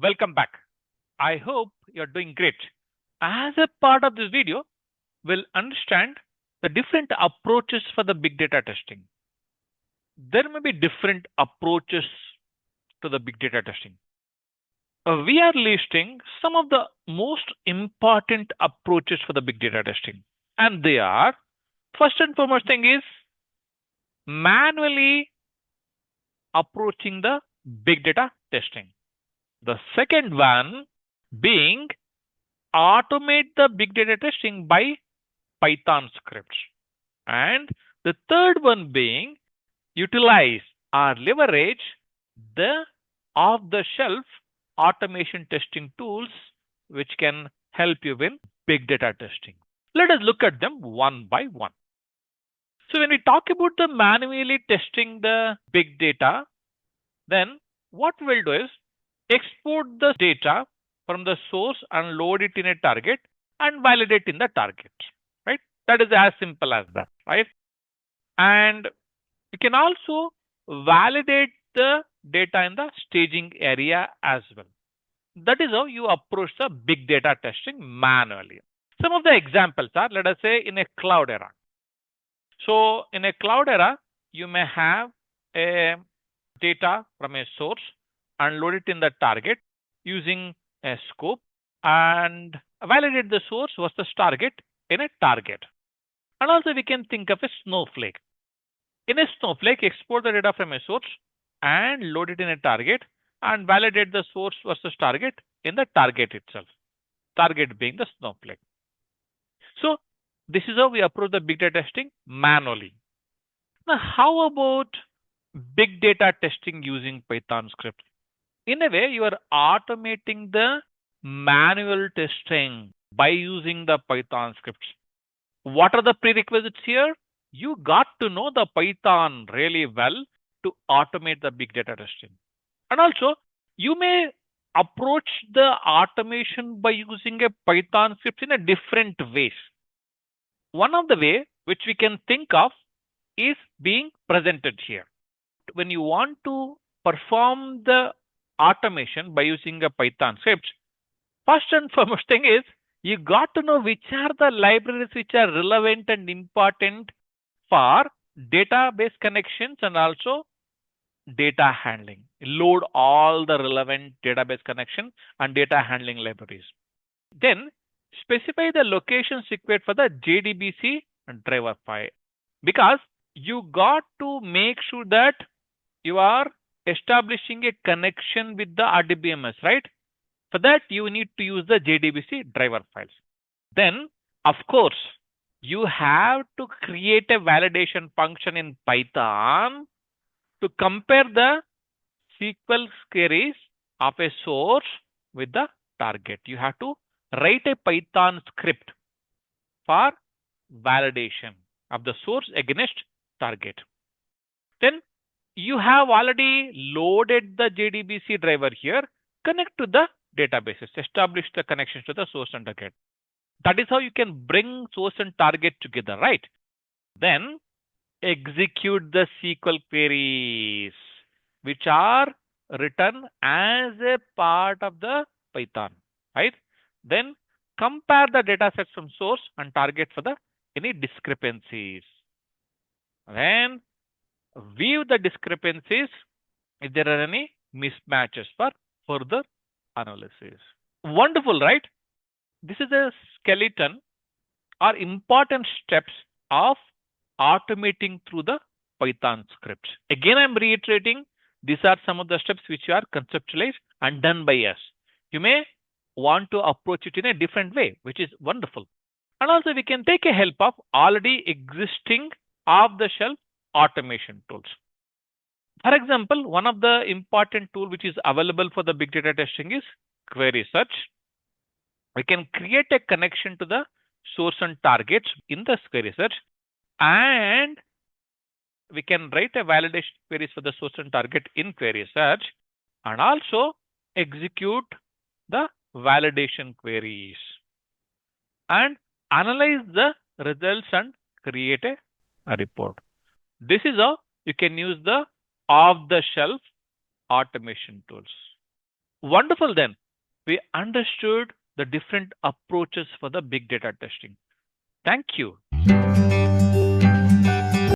Welcome back. I hope you're doing great. As a part of this video, we'll understand the different approaches for the big data testing. There may be different approaches to the big data testing. We are listing some of the most important approaches for the big data testing. And they are, first and foremost thing is manually approaching the big data testing. The second one being automate the big data testing by Python scripts. And the third one being utilize or leverage the off-the-shelf automation testing tools which can help you in big data testing. Let us look at them one by one. So when we talk about the manually testing the big data, then what we'll do is export the data from the source and load it in a target and validate in the target, right? That is as simple as that, right? And you can also validate the data in the staging area as well. That is how you approach the big data testing manually. Some of the examples are, let us say, in a cloud era. So in a cloud era, you may have a data from a source and load it in the target using a scope and validate the source versus target in a target. And also we can think of a snowflake. In a snowflake, export the data from a source and load it in a target and validate the source versus target in the target itself. Target being the snowflake. So this is how we approach the big data testing manually. Now, how about big data testing using Python script? In a way, you are automating the manual testing by using the Python scripts. What are the prerequisites here? You got to know the Python really well to automate the big data testing. And also, you may approach the automation by using a Python script in a different ways. One of the way which we can think of is being presented here. When you want to perform the automation by using a Python script, first and foremost thing is you got to know which are the libraries which are relevant and important for database connections and also data handling. Load all the relevant database connection and data handling libraries. Then specify the locations required for the JDBC driver file, because you got to make sure that you are establishing a connection with the RDBMS, right? For that, you need to use the JDBC driver files. Then, of course, you have to create a validation function in Python to compare the SQL queries of a source with the target. You have to write a Python script for validation of the source against target. Then you have already loaded the JDBC driver here. Connect to the databases, establish the connections to the source and target. That is how you can bring source and target together, right? Then execute the SQL queries which are written as a part of the Python, right? Then compare the data sets from source and target for the any discrepancies. Then view the discrepancies if there are any mismatches for further analysis. Wonderful, right? This is a skeleton or important steps of automating through the Python scripts. Again, I'm reiterating, these are some of the steps which are conceptualized and done by us. You may want to approach it in a different way, which is wonderful. And also we can take a help of already existing off-the-shelf automation tools. For example, one of the important tool which is available for the big data testing is query search. We can create a connection to the source and targets in the query search, and we can write a validation queries for the source and target in query search, and also execute the validation queries and analyze the results and create a report. This is how you can use the off-the-shelf automation tools. Wonderful then. We understood the different approaches for the big data testing. Thank you.